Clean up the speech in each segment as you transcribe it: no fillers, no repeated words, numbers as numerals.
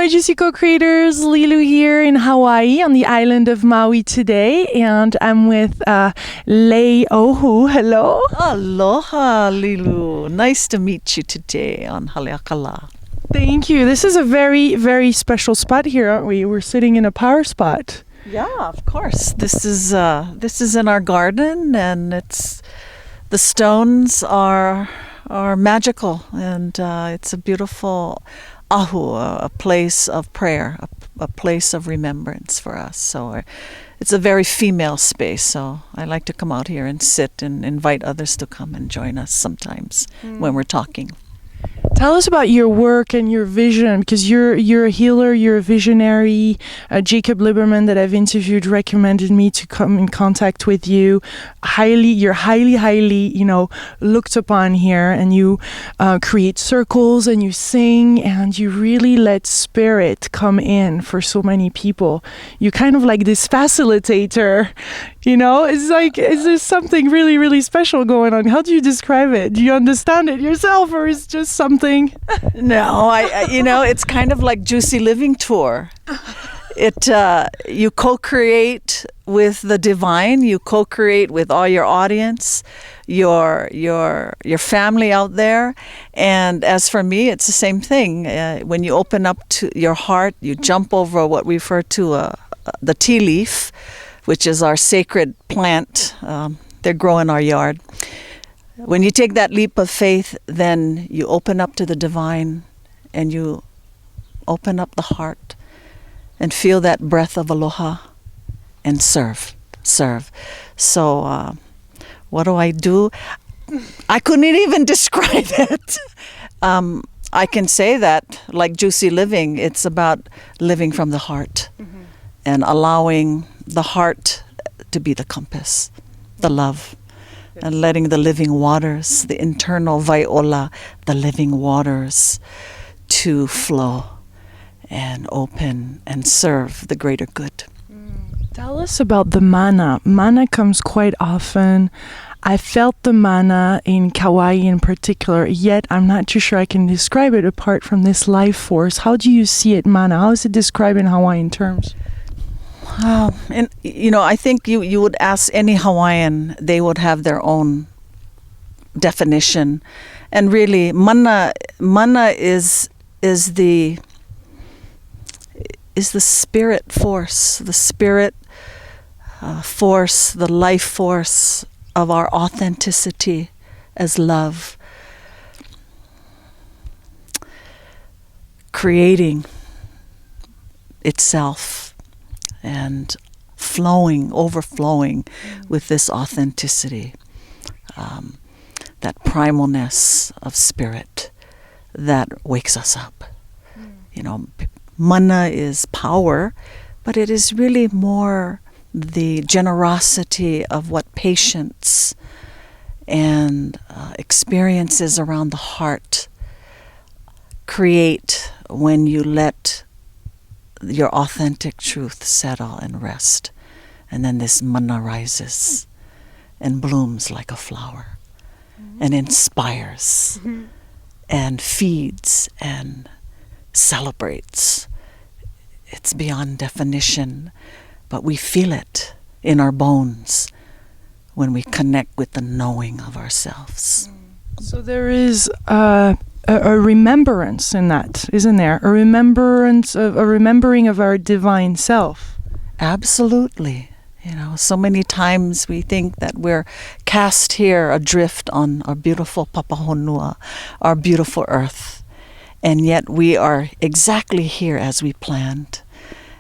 my Juicy Co-creators, Lilou here in Hawaii on the island of Maui today, and I'm with Lei'ohu. Hello. Aloha, Lilou. Nice to meet you today on Haleakala. Thank you. This is a very, very special spot here, aren't we? We're sitting in a power spot. Yeah, of course. This is in our garden, and the stones are magical, and it's a beautiful ahu, a place of prayer, a place of remembrance for us. So it's a very female space, so I like to come out here and sit and invite others to come and join us sometimes when we're talking. Tell us about your work and your vision, because you're a healer, you're a visionary. Jacob Liberman, that I've interviewed, recommended me to come in contact with you. You're highly, looked upon here, and you create circles and you sing and you really let spirit come in for so many people. You kind of like this facilitator, It's like, is there something really, really special going on? How do you describe it? Do you understand it yourself, or is it just something? No, it's kind of like Juicy Living Tour. You co-create with the divine. You co-create with all your audience, your family out there. And as for me, it's the same thing. When you open up to your heart, you jump over what we refer to the tea leaf, which is our sacred plant. They grow in our yard. When you take that leap of faith, then you open up to the divine, and you open up the heart and feel that breath of aloha and serve. So what do? I couldn't even describe it. I can say that, like Juicy Living, it's about living from the heart and allowing the heart to be the compass, the love. And letting the living waters, the internal vaiola, the living waters, to flow and open and serve the greater good. Tell us about the mana. Mana comes quite often. I felt the mana in Kauai in particular, yet I'm not too sure I can describe it apart from this life force. How do you see it, mana? How is it described in Hawaiian terms? And I think you would ask any Hawaiian, they would have their own definition. And really, mana is the spirit force, the spirit force, the life force of our authenticity as love, creating itself and overflowing with this authenticity, that primalness of spirit that wakes us up. Mana is power, but it is really more the generosity of what patience and experiences around the heart create when you let your authentic truth settle and rest. And then this mana rises and blooms like a flower and inspires and feeds and celebrates. It's beyond definition, but we feel it in our bones when we connect with the knowing of ourselves. So there is a remembrance in that, isn't there? A remembering of our divine self. Absolutely. So many times we think that we're cast here adrift on our beautiful papahonua, our beautiful earth, and yet we are exactly here as we planned.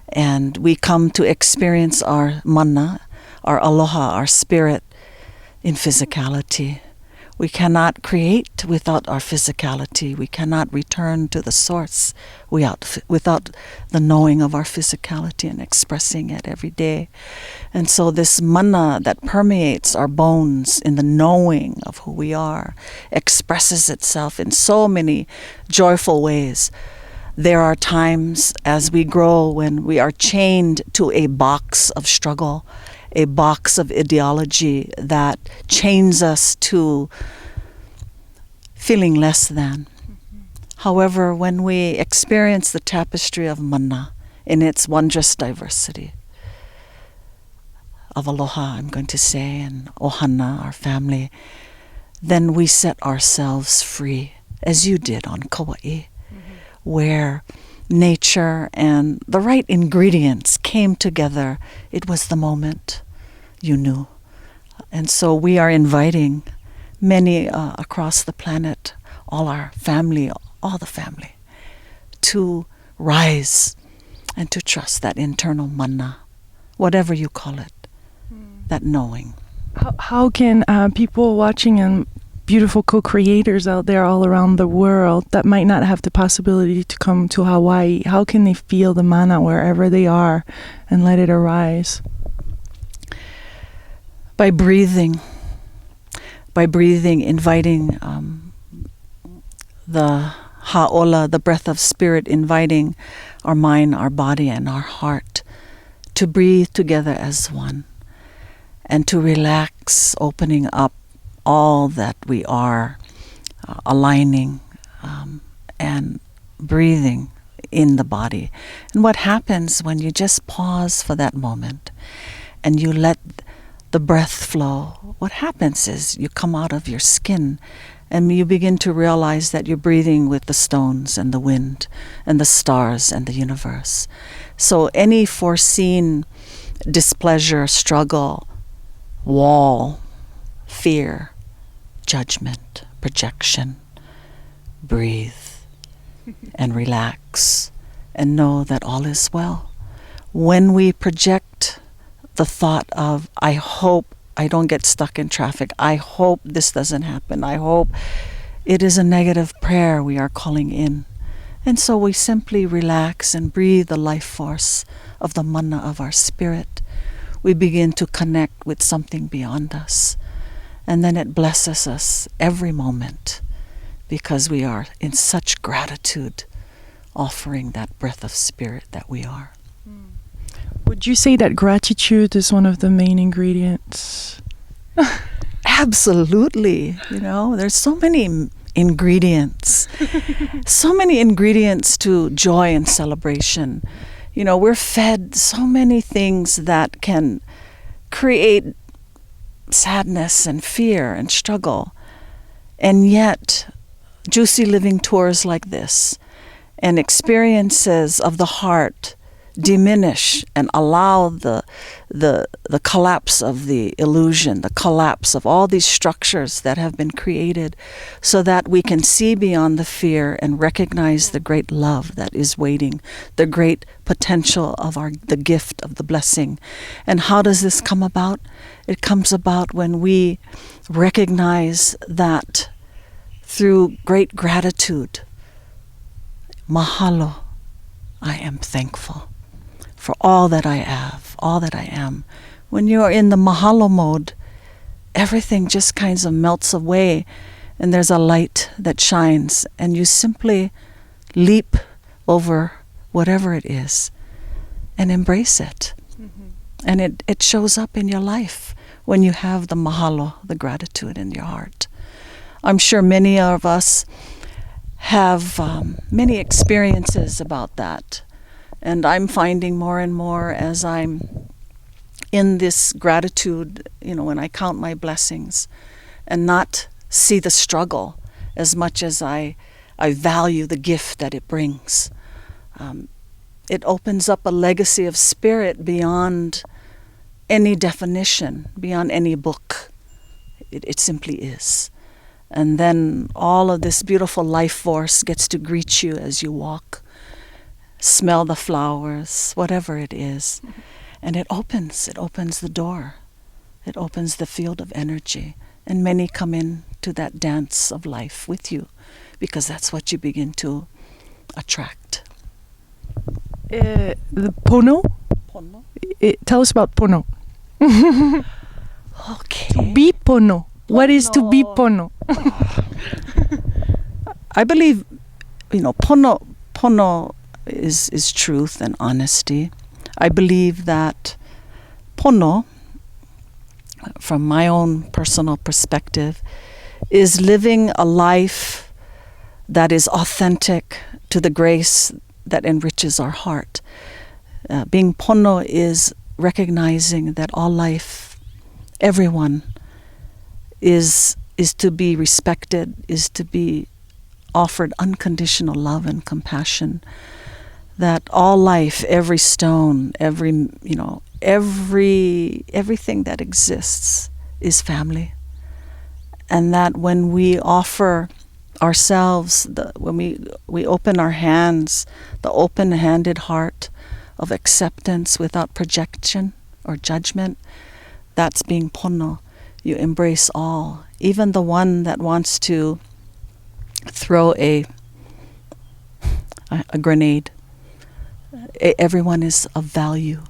And we come to experience our mana, our aloha, our spirit in physicality. We cannot create without our physicality. We cannot return to the source without the knowing of our physicality and expressing it every day. And so this mana that permeates our bones in the knowing of who we are expresses itself in so many joyful ways. There are times as we grow when we are chained to a box of struggle, a box of ideology that chains us to feeling less than, However, when we experience the tapestry of mana in its wondrous diversity, of aloha, I'm going to say, and ohana, our family, then we set ourselves free, as you did on Kauai, where nature and the right ingredients came together. It was the moment you knew. And so we are inviting many across the planet, all our family, all the family, to rise and to trust that internal mana, whatever you call it, that knowing. How can people watching and beautiful co-creators out there all around the world that might not have the possibility to come to Hawaii, how can they feel the mana wherever they are and let it arise? By breathing, inviting the ha'ola, the breath of spirit, inviting our mind, our body, and our heart to breathe together as one and to relax, opening up all that we are, aligning and breathing in the body. And what happens when you just pause for that moment and you let the breath flow, what happens is you come out of your skin and you begin to realize that you're breathing with the stones and the wind and the stars and the universe. So any foreseen displeasure, struggle, wall, fear, judgment, projection, breathe and relax and know that all is well. When we project the thought of, I hope I don't get stuck in traffic, I hope this doesn't happen, I hope, it is a negative prayer we are calling in. And so we simply relax and breathe the life force of the mana of our spirit. We begin to connect with something beyond us. And then it blesses us every moment because we are in such gratitude offering that breath of spirit that we are. Would you say that gratitude is one of the main ingredients? Absolutely. You know, there's so many ingredients, so many ingredients to joy and celebration. You know, we're fed so many things that can create sadness and fear and struggle. And yet, juicy living tours like this and experiences of the heart diminish and allow the collapse of the illusion, the collapse of all these structures that have been created so that we can see beyond the fear and recognize the great love that is waiting, the great potential of the gift of the blessing. And how does this come about? It comes about when we recognize that through great gratitude, mahalo, I am thankful for all that I have, all that I am. When you are in the mahalo mode, everything just kind of melts away and there's a light that shines and you simply leap over whatever it is and embrace it. And it shows up in your life when you have the mahalo, the gratitude in your heart. I'm sure many of us have many experiences about that. And I'm finding more and more as I'm in this gratitude, you know, when I count my blessings and not see the struggle as much as I value the gift that it brings. It opens up a legacy of spirit beyond any definition, beyond any book. It simply is. And then all of this beautiful life force gets to greet you as you walk. Smell the flowers, whatever it is. And it opens the door. It opens the field of energy. And many come in to that dance of life with you because that's what you begin to attract. The pono? Pono? Tell us about pono. Okay. To be pono. What is to be pono? I believe, you know, pono is truth and honesty. I believe that pono, from my own personal perspective, is living a life that is authentic to the grace that enriches our heart. Being pono is recognizing that all life, everyone, is to be respected, is to be offered unconditional love and compassion. That all life, every stone, everything that exists is family. And that when we offer ourselves, when we open our hands, the open-handed heart of acceptance without projection or judgment, that's being pono. You embrace all, even the one that wants to throw a grenade. Everyone is of value.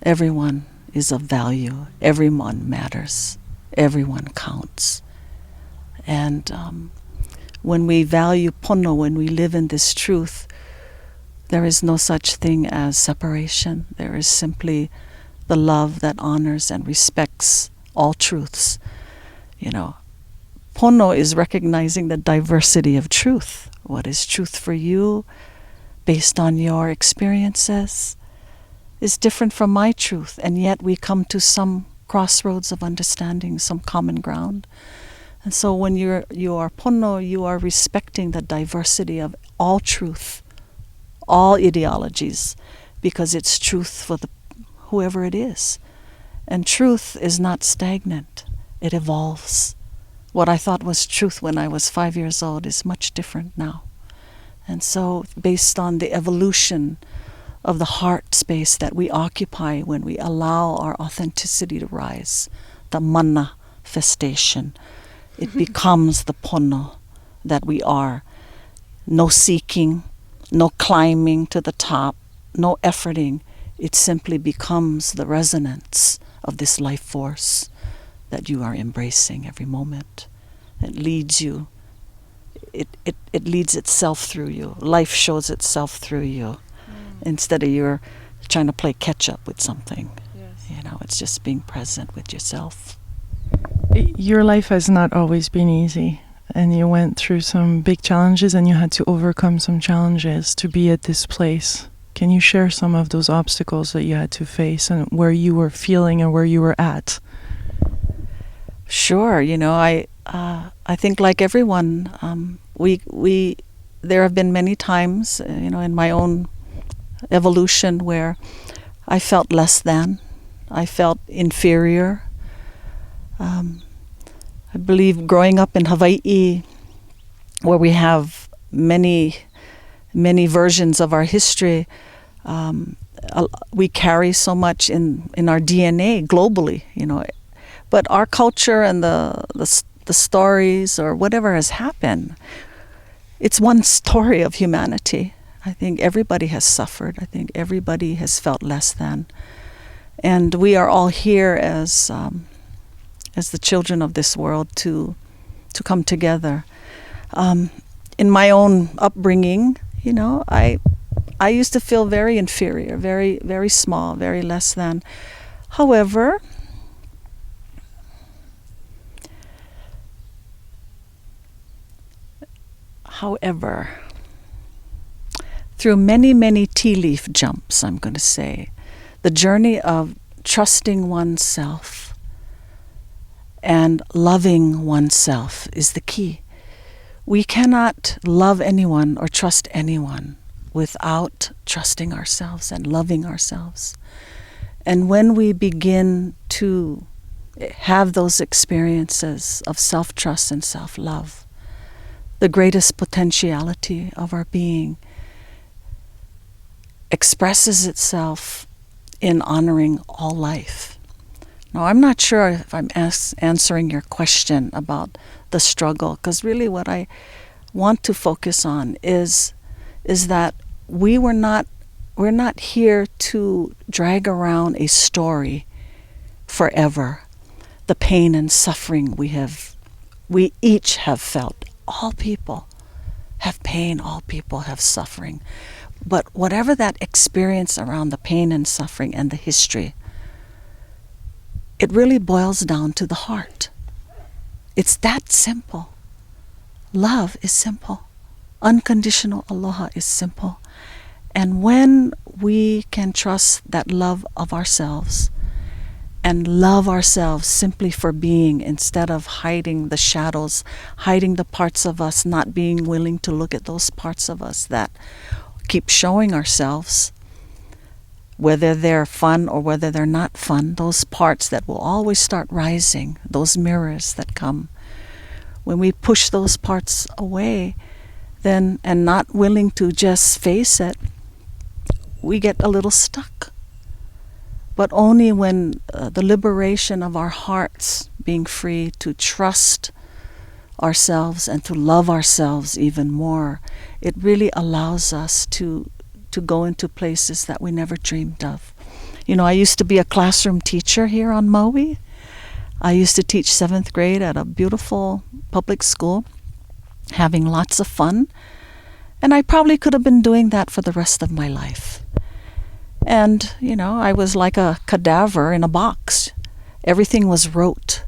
Everyone is of value. Everyone matters. Everyone counts. And when we value pono, when we live in this truth, there is no such thing as separation. There is simply the love that honors and respects all truths. Pono is recognizing the diversity of truth. What is truth for you, based on your experiences, is different from my truth, and yet we come to some crossroads of understanding, some common ground. And so when you are pono, you are respecting the diversity of all truth, all ideologies, because it's truth for whoever it is. And truth is not stagnant. It evolves. What I thought was truth when I was 5 years old is much different now. And so based on the evolution of the heart space that we occupy when we allow our authenticity to rise, the manifestation, it becomes the pono that we are. No seeking, no climbing to the top, no efforting. It simply becomes the resonance of this life force that you are embracing every moment. It leads you. It leads itself through you. Life shows itself through you. Instead of you're trying to play catch up with something. Yes. It's just being present with yourself. Your life has not always been easy, and you went through some big challenges and you had to overcome some challenges to be at this place. Can you share some of those obstacles that you had to face and where you were feeling and where you were at? Sure. I think like everyone, there have been many times, in my own evolution where I felt less than, I felt inferior. I believe growing up in Hawaii, where we have many versions of our history, we carry so much in our DNA globally, But our culture and the stories or whatever has happened, it's one story of humanity. I think everybody has suffered. I think everybody has felt less than. And we are all here as the children of this world to come together. In my own upbringing, I used to feel very inferior, very, very small, very less than. However, through many, many tea leaf jumps, I'm going to say, the journey of trusting oneself and loving oneself is the key. We cannot love anyone or trust anyone without trusting ourselves and loving ourselves. And when we begin to have those experiences of self-trust and self-love, the greatest potentiality of our being expresses itself in honoring all life. Now, I'm not sure if I'm answering your question about the struggle, because really what I want to focus on is that we're not here to drag around a story forever. The pain and suffering we each have felt. All people have pain, all people have suffering. But whatever that experience around the pain and suffering and the history, it really boils down to the heart. It's that simple. love is simple. Unconditional aloha is simple. And when we can trust that love of ourselves and love ourselves simply for being, instead of hiding the shadows, hiding the parts of us, not being willing to look at those parts of us that keep showing ourselves, whether they're fun or whether they're not fun, those parts that will always start rising, those mirrors that come. When we push those parts away, then, and not willing to just face it, we get a little stuck. But only when the liberation of our hearts, being free to trust ourselves and to love ourselves even more, it really allows us to go into places that we never dreamed of. You know, I used to be a classroom teacher here on Maui. I used to teach 7th grade at a beautiful public school, having lots of fun. And I probably could have been doing that for the rest of my life. And, you know, I was like a cadaver in a box. Everything was rote.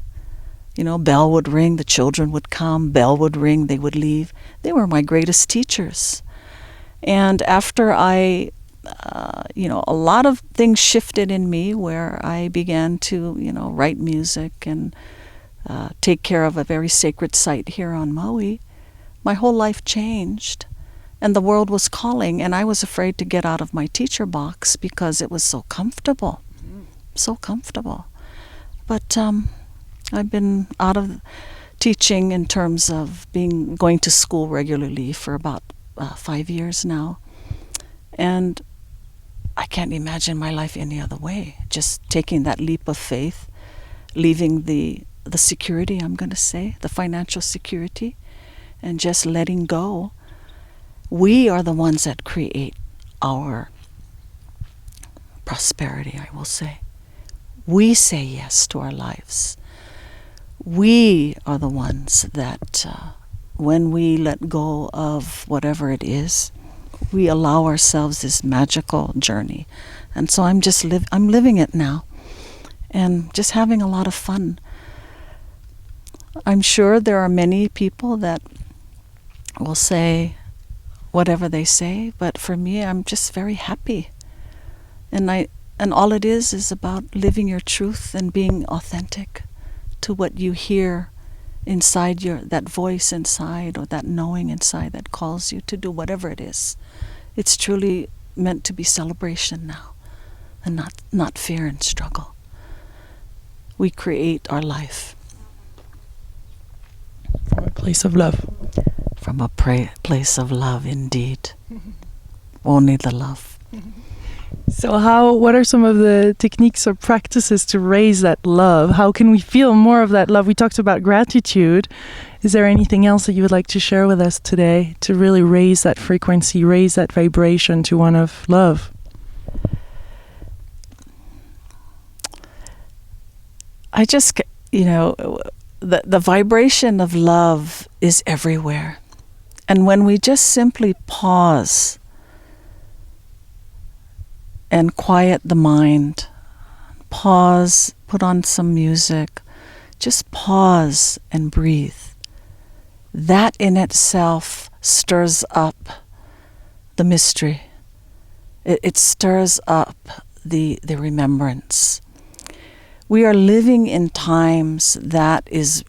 You know, bell would ring, the children would come, bell would ring, they would leave. They were my greatest teachers. And after a lot of things shifted in me where I began to, write music and take care of a very sacred site here on Maui, my whole life changed. And the world was calling, and I was afraid to get out of my teacher box because it was so comfortable. So comfortable. But I've been out of teaching in terms of going to school regularly for about 5 years now. And I can't imagine my life any other way. Just taking that leap of faith, leaving the security, I'm going to say, the financial security, and just letting go. We are the ones that create our prosperity, I will say. We say yes to our lives. We are the ones that, when we let go of whatever it is, we allow ourselves this magical journey. And so I'm living it now and just having a lot of fun. I'm sure there are many people that will say whatever they say, but for me, I'm just very happy. And all it is about living your truth and being authentic to what you hear inside that voice inside, or that knowing inside that calls you to do whatever it is. It's truly meant to be celebration now, and not fear and struggle. We create our life from a place of love. From a place of love, indeed. Only the love. So what are some of the techniques or practices to raise that love? How can we feel more of that love? We talked about gratitude. Is there anything else that you would like to share with us today to really raise that frequency, raise that vibration to one of love? I just, the vibration of love is everywhere. And when we just simply pause and quiet the mind, pause, put on some music, just pause and breathe. That in itself stirs up the mystery. It stirs up the remembrance. We are living in times that is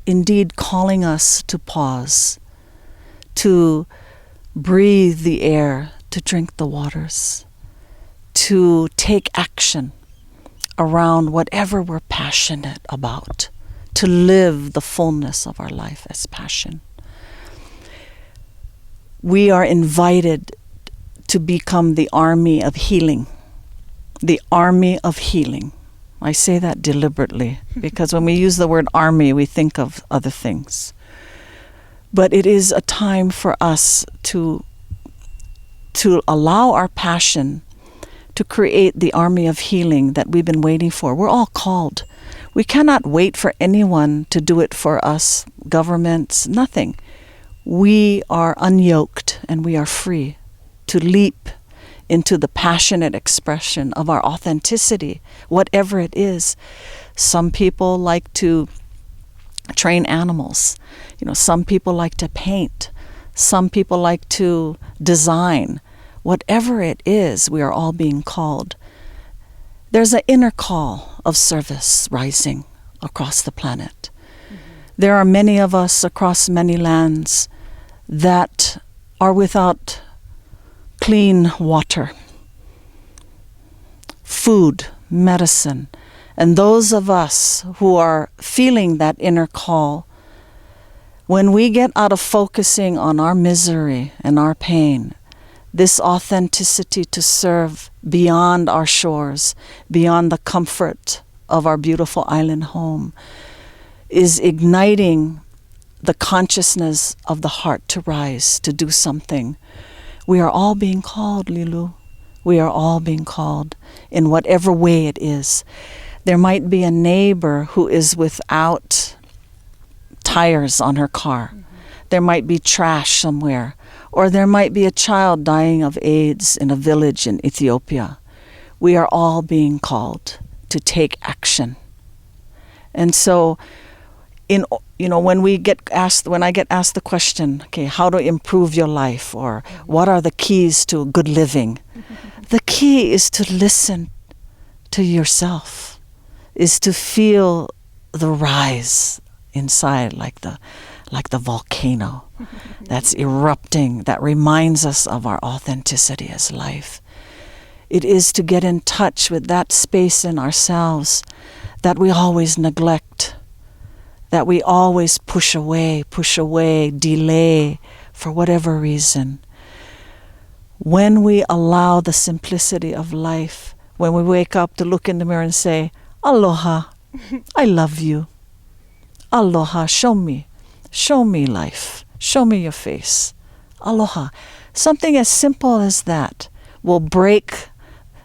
indeed calling us to pause, to breathe the air, to drink the waters, to take action around whatever we're passionate about, to live the fullness of our life as passion. We are invited to become the army of healing. The army of healing. I say that deliberately because when we use the word army, we think of other things. But it is a time for us to allow our passion to create the army of healing that we've been waiting for. We're all called. We cannot wait for anyone to do it for us, governments, nothing. We are unyoked and we are free to leap into the passionate expression of our authenticity, whatever it is. Some people like to train animals. Some people like to paint. Some people like to design. Whatever it is, we are all being called. There's an inner call of service rising across the planet. There are many of us across many lands that are without clean water, food, medicine. And those of us who are feeling that inner call, when we get out of focusing on our misery and our pain, this authenticity to serve beyond our shores, beyond the comfort of our beautiful island home, is igniting the consciousness of the heart to rise, to do something. We are all being called, Lilou. We are all being called in whatever way it is. There might be a neighbor who is without tires on her car. There might be trash somewhere. Or there might be a child dying of AIDS in a village in Ethiopia. We are all being called to take action. And so, when I get asked the question, okay, how to improve your life, or what are the keys to good living? The key is to listen to yourself, is to feel the rise inside, like the volcano that's erupting, that reminds us of our authenticity as life. It is to get in touch with that space in ourselves that we always neglect, that we always push away, delay for whatever reason. When we allow the simplicity of life, when we wake up to look in the mirror and say, aloha, I love you. Aloha, show me life. Show me your face. Aloha. Something as simple as that will break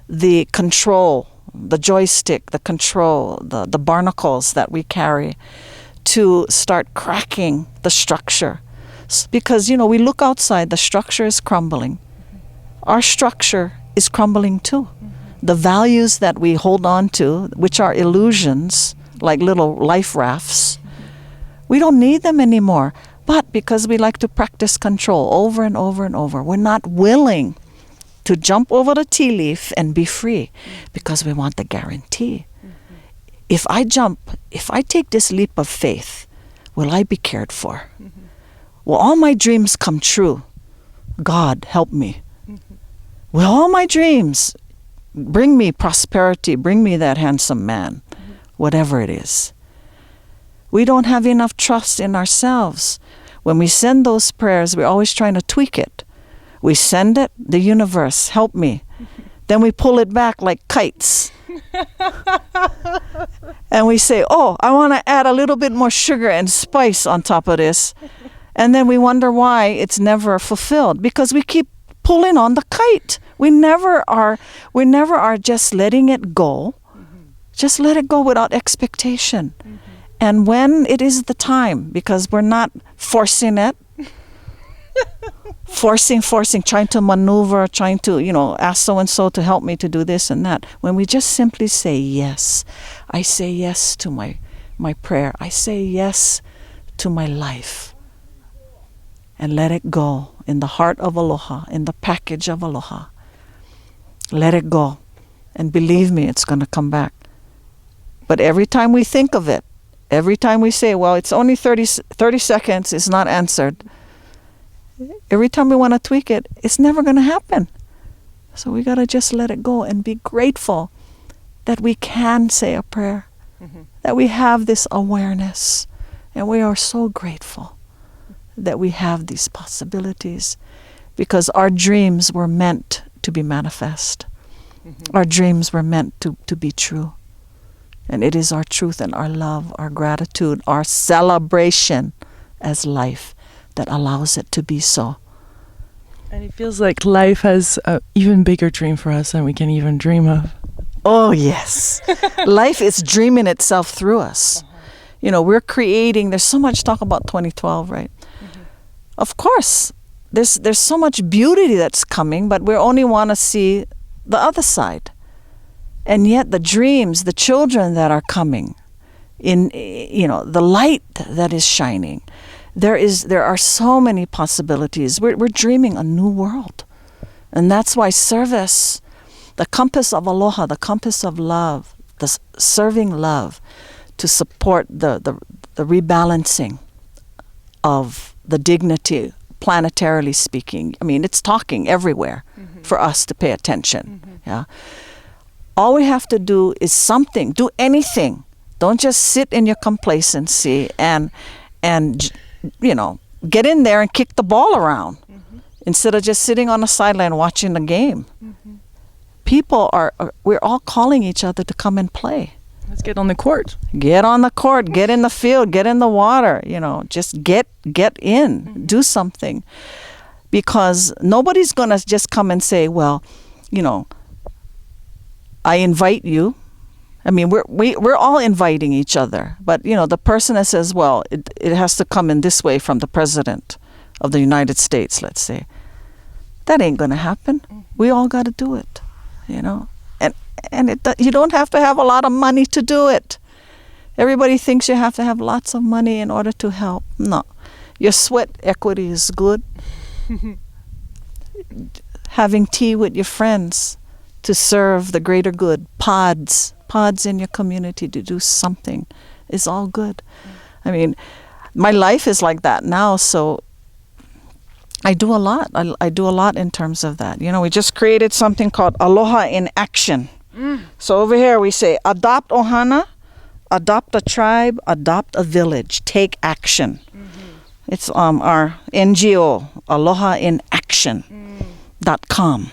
the control, the joystick, the control, the barnacles that we carry to start cracking the structure. Because, we look outside, the structure is crumbling. Our structure is crumbling too. The values that we hold on to, which are illusions, like little life rafts, we don't need them anymore. But because we like to practice control over and over and over, we're not willing to jump over the tea leaf and be free because we want the guarantee. If I take this leap of faith, will I be cared for? Will all my dreams come true? God, help me. Will all my dreams bring me prosperity, bring me that handsome man, whatever it is? We don't have enough trust in ourselves. When we send those prayers, we're always trying to tweak it. We send it, the universe, help me. Then we pull it back like kites. And we say, I want to add a little bit more sugar and spice on top of this. And then we wonder why it's never fulfilled, because we keep pulling on the kite. We never are just letting it go. Just let it go without expectation. And when it is the time, because we're not forcing it, forcing, trying to maneuver, trying to, ask so-and-so to help me to do this and that. When we just simply say yes, I say yes to my prayer. I say yes to my life. And let it go in the heart of aloha, in the package of aloha. Let it go. And believe me, it's going to come back. But every time we think of it, every time we say, well, it's only 30 seconds, it's not answered. Every time we want to tweak it, it's never going to happen. So we got to just let it go and be grateful that we can say a prayer, that we have this awareness. And we are so grateful that we have these possibilities, because our dreams were meant to be manifest. Our dreams were meant to be true. And it is our truth and our love, our gratitude, our celebration as life that allows it to be so. And it feels like life has an even bigger dream for us than we can even dream of. Oh, yes. Life is dreaming itself through us. We're creating, there's so much talk about 2012, right? Of course, there's so much beauty that's coming, but we only want to see the other side. And yet the dreams, the children that are coming, in the light that is shining, there are so many possibilities. We're dreaming a new world. And that's why service, the compass of aloha, the compass of love, the serving love to support the rebalancing of the dignity, planetarily speaking. I mean, it's talking everywhere for us to pay attention. Yeah. All we have to do is something, do anything. Don't just sit in your complacency and get in there and kick the ball around instead of just sitting on the sideline watching the game. We're all calling each other to come and play. Let's get on the court. Get on the court, get in the field, get in the water, just get in, do something. Because nobody's going to just come and say, well, I invite you. I mean, we're all inviting each other. But, the person that says, well, it has to come in this way from the president of the United States, let's say. That ain't going to happen. We all got to do it, And you don't have to have a lot of money to do it. Everybody thinks you have to have lots of money in order to help. No. Your sweat equity is good. Having tea with your friends to serve the greater good. Pods in your community to do something is all good. I mean, my life is like that now, so I do a lot. I do a lot in terms of that. We just created something called Aloha in Action. So over here we say, adopt ohana, adopt a tribe, adopt a village, take action. It's our NGO, alohainaction.com.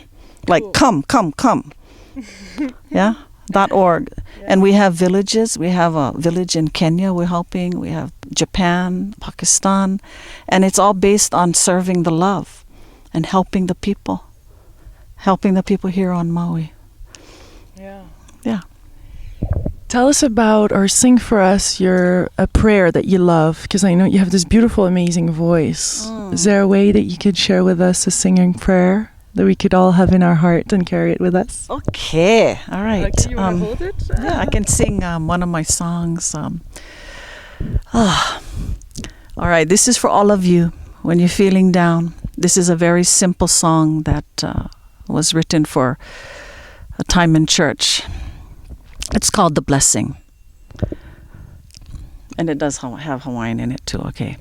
Like, cool. come. Yeah, .org. And we have villages. We have a village in Kenya we're helping. We have Japan, Pakistan. And it's all based on serving the love and helping the people here on Maui. Yeah. Tell us about, or sing for us, a prayer that you love, because I know you have this beautiful, amazing voice. Is there a way that you could share with us a singing prayer that we could all have in our heart and carry it with us? Okay, all right. Do you want to hold it? Yeah, I can sing one of my songs. All right, this is for all of you when you're feeling down. This is a very simple song that was written for a time in church. It's called The Blessing. And it does have Hawaiian in it too, okay.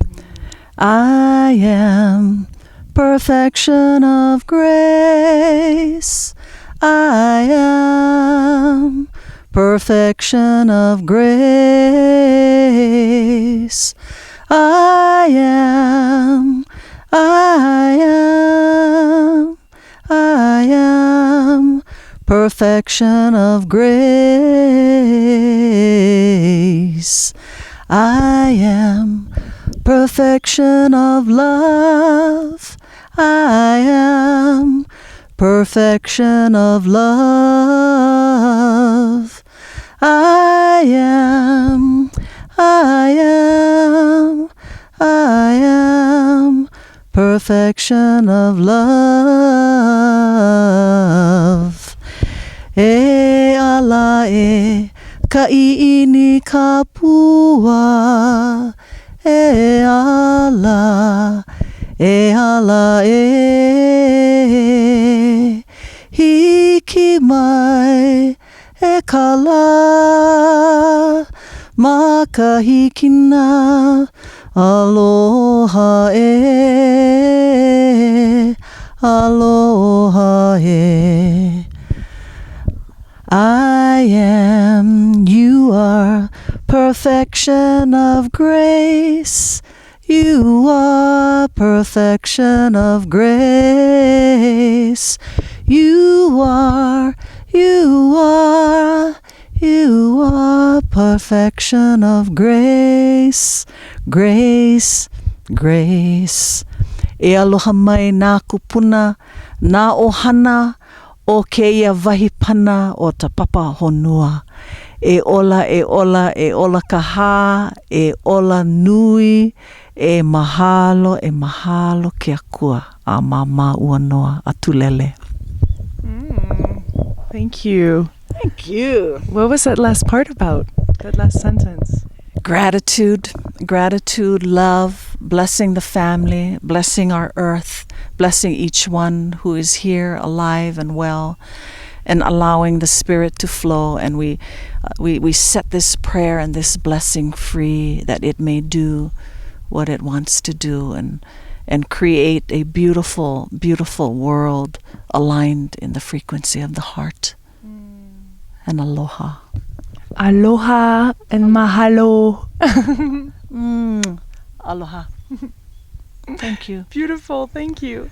I am perfection of grace. I am perfection of grace. I am perfection of grace. I am perfection of love. I am perfection of love. I am perfection of love. E ala e ka iini ka pua. E ala e hiki mai e kala makahikina aloha e I am, you are perfection of grace. You are perfection of grace. You are perfection of grace. Grace. E aloha mai nā kupuna, nā ohana, o keia wahipana o ta papa honua. E ola kaha, e ola nui, e mahalo ke akua a mama ua noa atulele. Thank you. Thank you. What was that last part about? That last sentence? Gratitude, love, blessing the family, blessing our earth, blessing each one who is here alive and well, and allowing the Spirit to flow. And we set this prayer and this blessing free, that it may do what it wants to do, and create a beautiful, beautiful world aligned in the frequency of the heart. And aloha. Aloha and mahalo. Aloha. Thank you. Beautiful. Thank you.